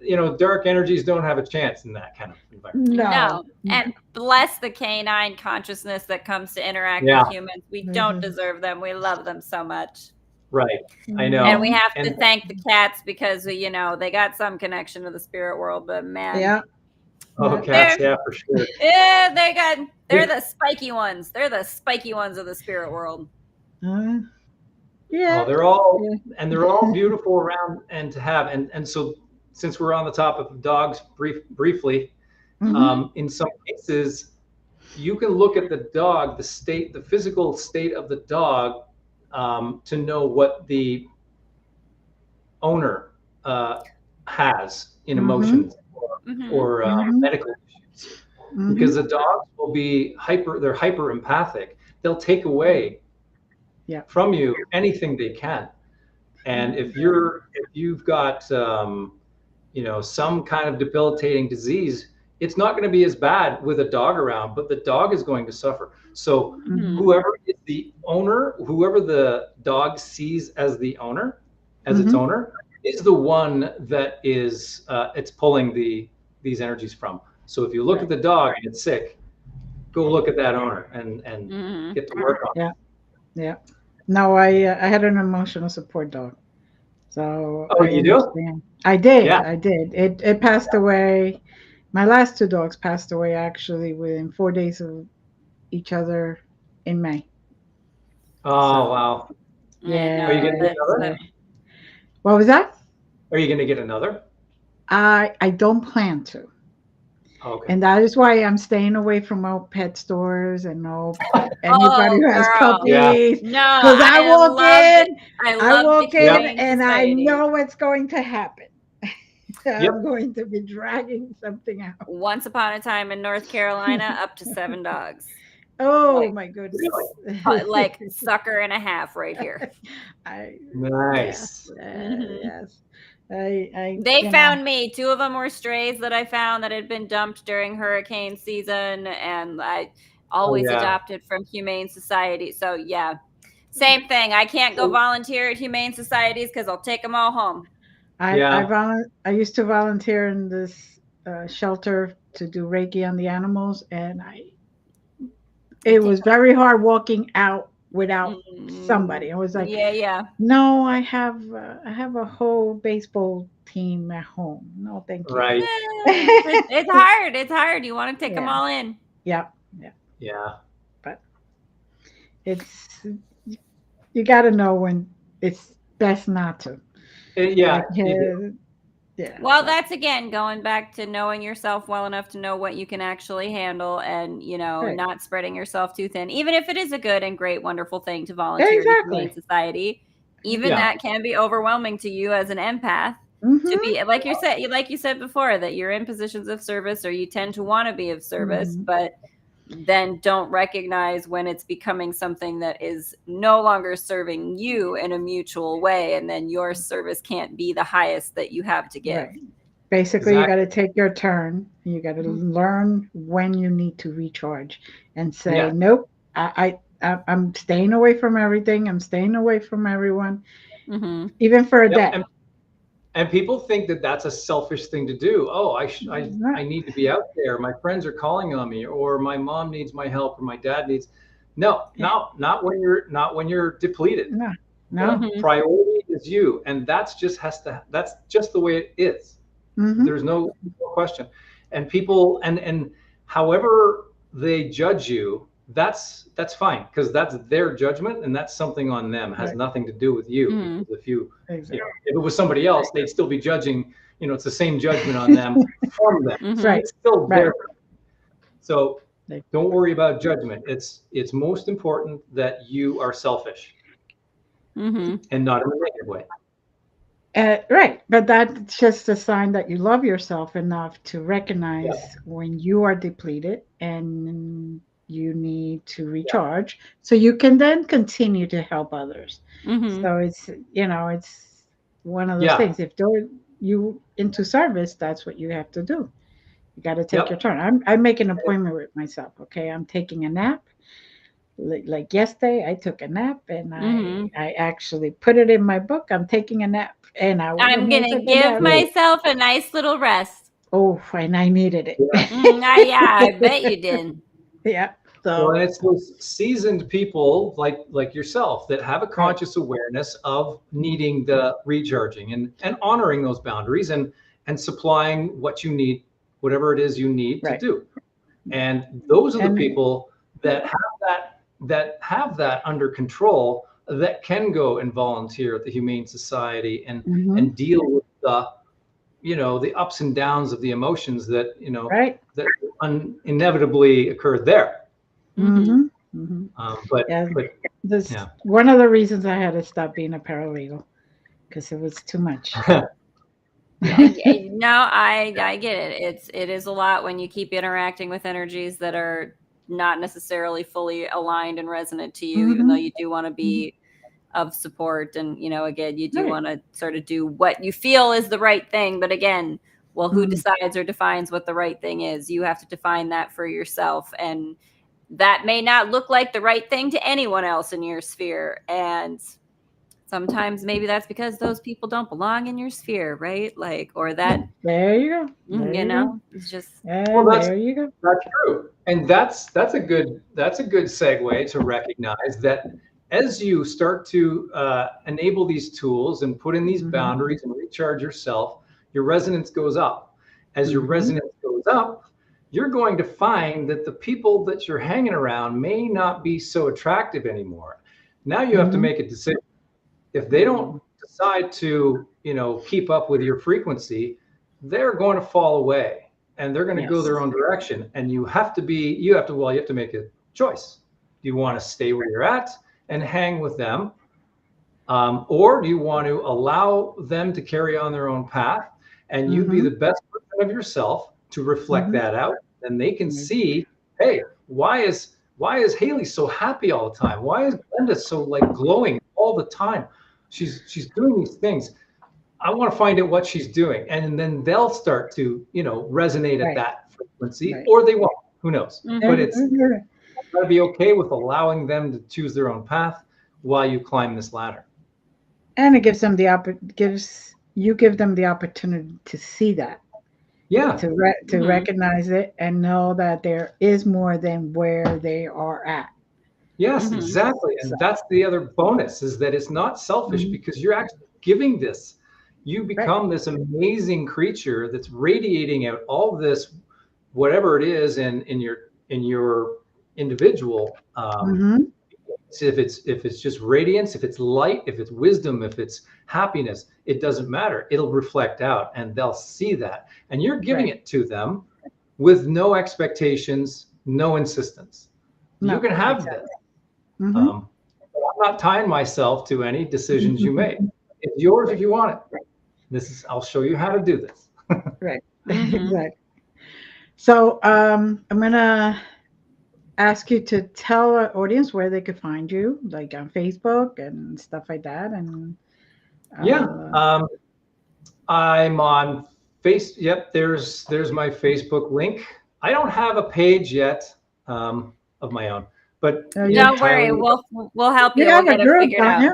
you know, dark energies don't have a chance in that kind of environment. No. And bless the canine consciousness that comes to interact with humans. We don't deserve them. We love them so much. Right. I know. And we have to thank the cats, because, you know, they got some connection to the spirit world, but man. Yeah. Oh, cats, for sure. Yeah, they're the spiky ones. They're the spiky ones of the spirit world. Yeah. Oh, they're all beautiful around and to have. And so, since we're on the topic of dogs briefly, in some cases, you can look at the dog, the physical state of the dog, to know what the owner has in emotions or medical issues. Because the dogs will be they're hyper empathic. They'll take away from you anything they can. And if you've got you know, some kind of debilitating disease, it's not going to be as bad with a dog around, but the dog is going to suffer. So whoever is the owner, whoever the dog sees as the owner, as its owner, is the one that is it's pulling these energies from. So if you look at the dog and it's sick, go look at that owner and get to work on it. Yeah. No, I had an emotional support dog. So you do? I did. Yeah. I did. It passed away. My last two dogs passed away actually within 4 days of each other in May. Oh, wow. Yeah. Are you going to get another? What was that? Are you going to get another? I don't plan to. Okay. And that is why I'm staying away from all pet stores and anybody who has puppies. No, because I walk in and society. I know what's going to happen. I'm going to be dragging something out. Once upon a time in North Carolina, up to 7 dogs. Oh, my goodness. Like sucker and a half right here. Nice. Yes. They found me. 2 of them were strays that I found that had been dumped during hurricane season, and I always adopted from Humane Society. So same thing. I can't go volunteer at Humane Societies because I'll take them all home. I used to volunteer in this shelter to do Reiki on the animals, and it was very hard walking out without somebody. I was like, no, I have a whole baseball team at home. No, thank you. Right. It's hard. You want to take them all in. Yeah. But you got to know when it's best not to. Well, that's again going back to knowing yourself well enough to know what you can actually handle, and not spreading yourself too thin, even if it is a good and great, wonderful thing to volunteer in Humane Society. even that can be overwhelming to you as an empath. To be like you said before, that you're in positions of service, or you tend to want to be of service, but then don't recognize when it's becoming something that is no longer serving you in a mutual way, and then your service can't be the highest that you have to give. Right. Basically, you got to take your turn. You got to learn when you need to recharge and say, nope, I'm staying away from everything. I'm staying away from everyone, even for a day. And people think that that's a selfish thing to do. Oh, I need to be out there. My friends are calling on me, or my mom needs my help, or my dad needs. No, not when you're depleted. No. Priority is you, and that's just the way it is. There's no question. And people and however they judge you, that's fine, because that's their judgment, and that's something on them. It has nothing to do with you. Because if it was somebody else, they'd still be judging. It's the same judgment on them from them. Right. It's still there. So don't worry about judgment. It's most important that you are selfish, and not in a negative way. Right, but that's just a sign that you love yourself enough to recognize when you are depleted and you need to recharge, so you can then continue to help others. So it's one of those things. If you into service, that's what you have to do. You got to take your turn. I make an appointment with myself. Okay, I'm taking a nap. Like yesterday, I took a nap, and I actually put it in my book. I'm taking a nap, and I'm gonna give myself a nice little rest. Oh, and I needed it. I bet you did. So and it's those seasoned people like yourself that have a conscious awareness of needing the recharging and honoring those boundaries and supplying what you need, whatever it is you need to do. And those are the people that have that under control, that can go and volunteer at the Humane Society and deal with the ups and downs of the emotions that that inevitably occur there. But one of the reasons I had to stop being a paralegal, because it was too much. No, I get it. It is a lot when you keep interacting with energies that are not necessarily fully aligned and resonant to you, even though you do want to be of support, and again, you do want to sort of do what you feel is the right thing. But again, who decides or defines what the right thing is? You have to define that for yourself, and that may not look like the right thing to anyone else in your sphere. And sometimes maybe that's because those people don't belong in your sphere, right? Or that. There you go. It's just. There you go. That's true, and that's a good segue to recognize that as you start to enable these tools and put in these boundaries and recharge yourself, your resonance goes up. As your resonance goes up, you're going to find that the people that you're hanging around may not be so attractive anymore. Now you have to make a decision. If they don't decide to, keep up with your frequency, they're going to fall away, and they're going to go their own direction. And you have to make a choice. Do you want to stay where you're at and hang with them? Or do you want to allow them to carry on their own path, and you be the best version of yourself to reflect that out? And they can see, hey, why is Haley so happy all the time? Why is Glenda so glowing all the time? She's doing these things. I want to find out what she's doing. And then they'll start to, resonate at that frequency, or they won't. Who knows? But it's got to be okay with allowing them to choose their own path while you climb this ladder. And it gives them give them the opportunity to see that. To recognize it and know that there is more than where they are at. Yes, exactly. And that's the other bonus, is that it's not selfish, because you're actually giving this. You become this amazing creature that's radiating out all this, whatever it is in your individual. If it's just radiance, if it's light, if it's wisdom, if it's happiness, it doesn't matter. It'll reflect out, and they'll see that. And you're giving it to them with no expectations, no insistence. You can have this. I'm not tying myself to any decisions you make. It's yours if you want it. I'll show you how to do this. Right. Exactly. So I'm gonna ask you to tell our audience where they could find you, like on Facebook and stuff like that. And I'm on Yep, there's my Facebook link. I don't have a page yet of my own, but don't worry, we'll help you. You have we'll a get group, it figured out.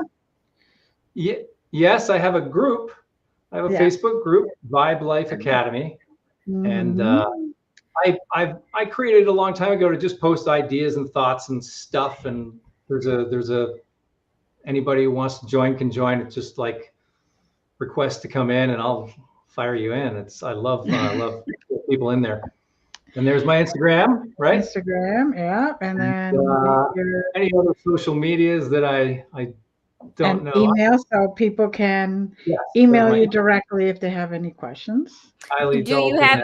Yes, I have a group. I have a Facebook group, Vibe Life Academy, and I created it a long time ago to just post ideas and thoughts and stuff. And there's a anybody who wants to join can join. It's just like request to come in, and I'll fire you in. I love people in there. And there's my Instagram, right? Instagram, yeah. And then any other social medias that I don't know. Email, so people can email you directly if they have any questions. Tylee, do you have?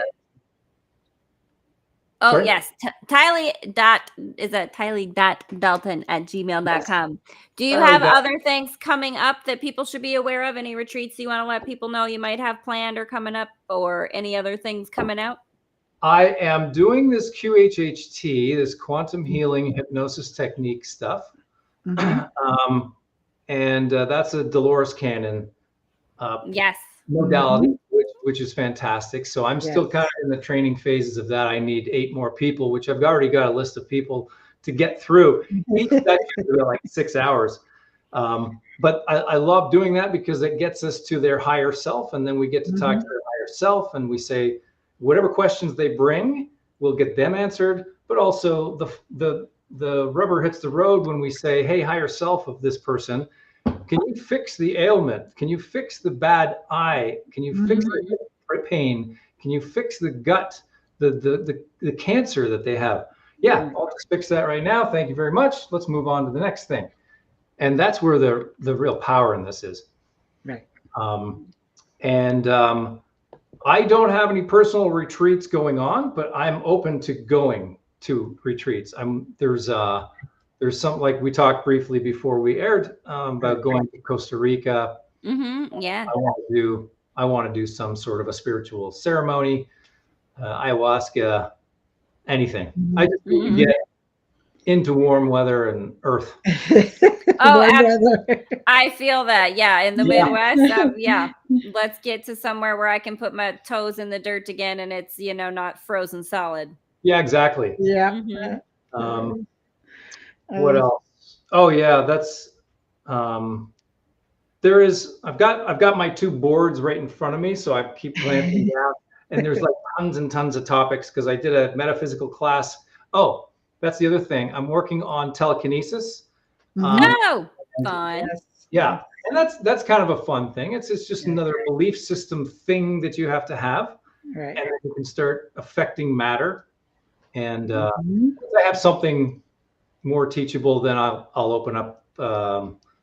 Oh, sorry? Yes. Tylee.dalton@gmail.com. Do you have other things coming up that people should be aware of? Any retreats you want to let people know you might have planned or coming up, or any other things coming out? I am doing this QHHT, this quantum healing hypnosis technique stuff. And that's a Dolores Cannon modality, which is fantastic. So I'm still kind of in the training phases of that. I need 8 more people, which I've already got a list of people to get through. Each session is like 6 hours. But I love doing that because it gets us to their higher self. And then we get to talk to their higher self, and we say, whatever questions they bring, we'll get them answered. But also the rubber hits the road when we say, hey, higher self of this person, can you fix the ailment? Can you fix the bad eye? Can you fix the pain? Can you fix the gut, the cancer that they have? Yeah, I'll just fix that right now. Thank you very much. Let's move on to the next thing. And that's where the real power in this is. Right. I don't have any personal retreats going on, but I'm open to going to retreats. There's something like we talked briefly before we aired about going to Costa Rica. Yeah. I want to do some sort of a spiritual ceremony, ayahuasca, anything. I just need to get into warm weather and earth. I feel that. Yeah. In the Midwest. Let's get to somewhere where I can put my toes in the dirt again and it's, not frozen solid. Yeah, exactly. Yeah. What else? Oh yeah, that's I've got my 2 boards right in front of me, so I keep glancing down, and there's like tons and tons of topics because I did a metaphysical class. Oh, that's the other thing. I'm working on telekinesis. Fun. Yeah, and that's kind of a fun thing. It's just another belief system thing that you have to have, right? And then you can start affecting matter. And if I have something more teachable, then I'll open up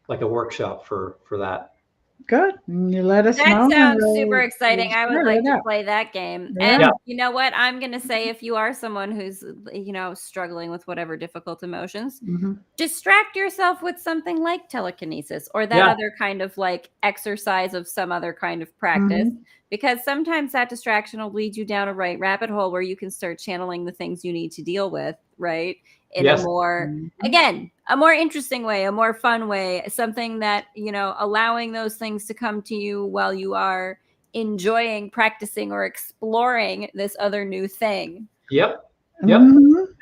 like a workshop for that. Good. You let us know. That sounds super exciting. I would like to play that game. And you know what? I'm going to say, if you are someone who's, struggling with whatever difficult emotions, distract yourself with something like telekinesis or that other kind of like exercise of some other kind of practice, because sometimes that distraction will lead you down a rabbit hole where you can start channeling the things you need to deal with, right? In a more, again, a more interesting way, a more fun way, something that, allowing those things to come to you while you are enjoying, practicing, or exploring this other new thing. Yep.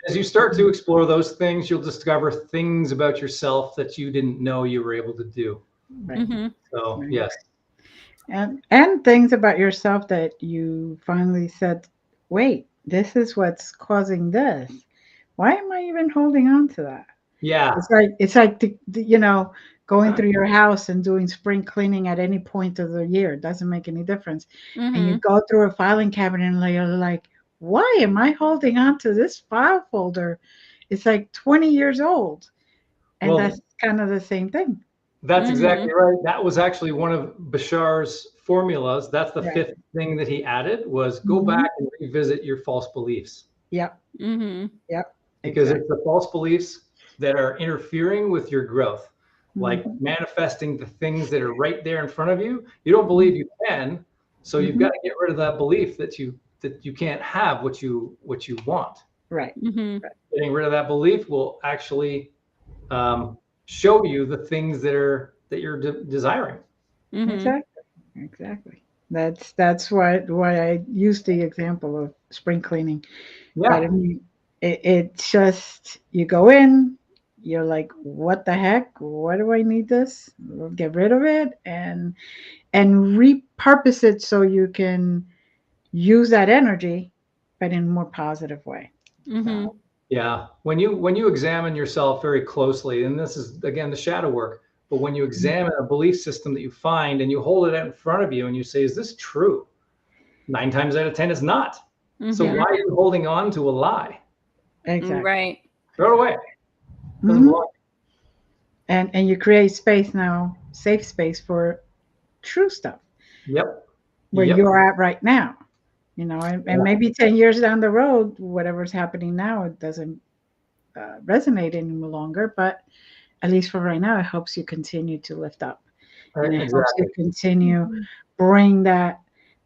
As you start to explore those things, you'll discover things about yourself that you didn't know you were able to do. Right. So, yes. And things about yourself that you finally said, wait, this is what's causing this. Why am I even holding on to that? Yeah. It's like going through your house and doing spring cleaning at any point of the year. It doesn't make any difference. And you go through a filing cabinet and you're like, why am I holding on to this file folder? It's like 20 years old. And that's kind of the same thing. That's exactly right. That was actually one of Bashar's formulas. That's the 5th thing that he added was go back and revisit your false beliefs. Yep. Because it's the false beliefs that are interfering with your growth. like manifesting the things that are right there in front of you. You don't believe you can, so you've got to get rid of that belief that you can't have what you want. Right. Getting rid of that belief will actually show you the things that you're desiring. Exactly. That's why I use the example of spring cleaning. Yeah. But I mean, it's just, you go in, you're like, what the heck? Why do I need this? We'll get rid of it and repurpose it so you can use that energy, but in a more positive way. So, yeah. When you examine yourself very closely, and this is again the shadow work, but when you examine a belief system that you find and you hold it out in front of you and you say, is this true? 9 times out of 10 it's not. So why are you holding on to a lie? Exactly. Right. Throw it away. Doesn't belong. And you create space now, safe space for true stuff. Yep. Where you're at right now, and maybe 10 years down the road, whatever's happening now, it doesn't resonate any longer, but at least for right now, it helps you continue to lift up. And it helps you continue bring that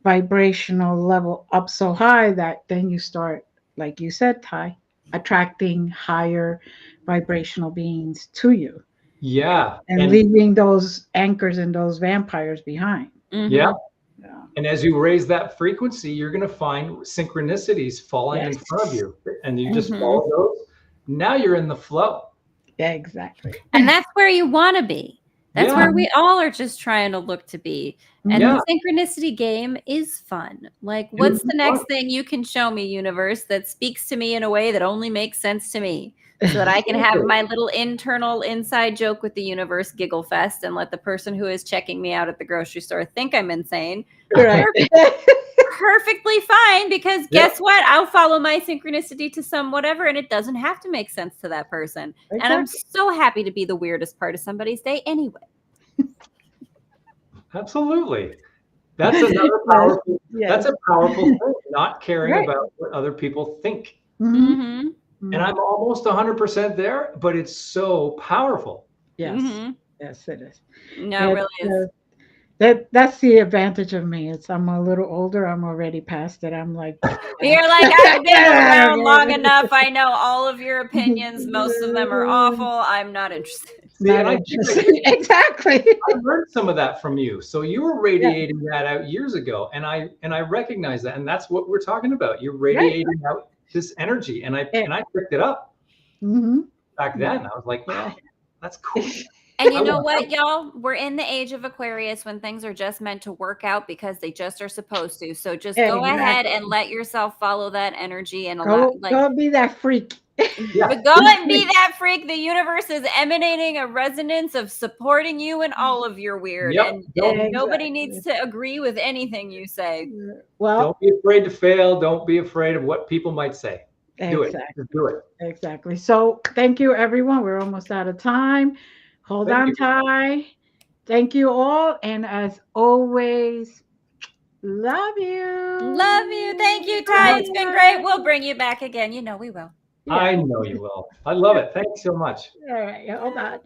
vibrational level up so high that then you start, like you said, Ty, attracting higher vibrational beings to you. Yeah. And leaving those anchors and those vampires behind. Yeah. And as you raise that frequency, you're going to find synchronicities falling in front of you. And you just follow those. Now you're in the flow. Yeah, exactly. And that's where you want to be. That's where we all are just trying to look to be. And the synchronicity game is fun. Like, what's the next thing you can show me, universe, that speaks to me in a way that only makes sense to me, so that I can have my little internal inside joke with the universe giggle fest and let the person who is checking me out at the grocery store think I'm insane. Right. Perfectly fine, because guess what? I'll follow my synchronicity to some whatever, and it doesn't have to make sense to that person. Exactly. And I'm so happy to be the weirdest part of somebody's day anyway. Absolutely. That's another powerful, that's a powerful thing, not caring about what other people think. And I'm almost 100% there, but it's so powerful. Yes. Yes, it is. No, it really is. That's the advantage of me. I'm a little older. I'm already past it. I'm like, you're like, I've been around long enough. I know all of your opinions. Most of them are awful. I'm not interested. Exactly. I learned some of that from you. So you were radiating that out years ago, and I recognize that, and that's what we're talking about. You're radiating out this energy, and I picked it up back then. I was like, wow, that's cool. And you know what, y'all? We're in the age of Aquarius when things are just meant to work out because they just are supposed to. So just go ahead and let yourself follow that energy and go be that freak. But go and be that freak. The universe is emanating a resonance of supporting you in all of your weird. And nobody needs to agree with anything you say. Well, don't be afraid to fail. Don't be afraid of what people might say. Do it. Just do it. Exactly. So thank you, everyone. We're almost out of time. Hold on, Ty. Thank you all. And as always, love you. Love you. Thank you, Ty. It's been great. We'll bring you back again. You know we will. I know you will. I love it. Thanks so much. All right. Hold on.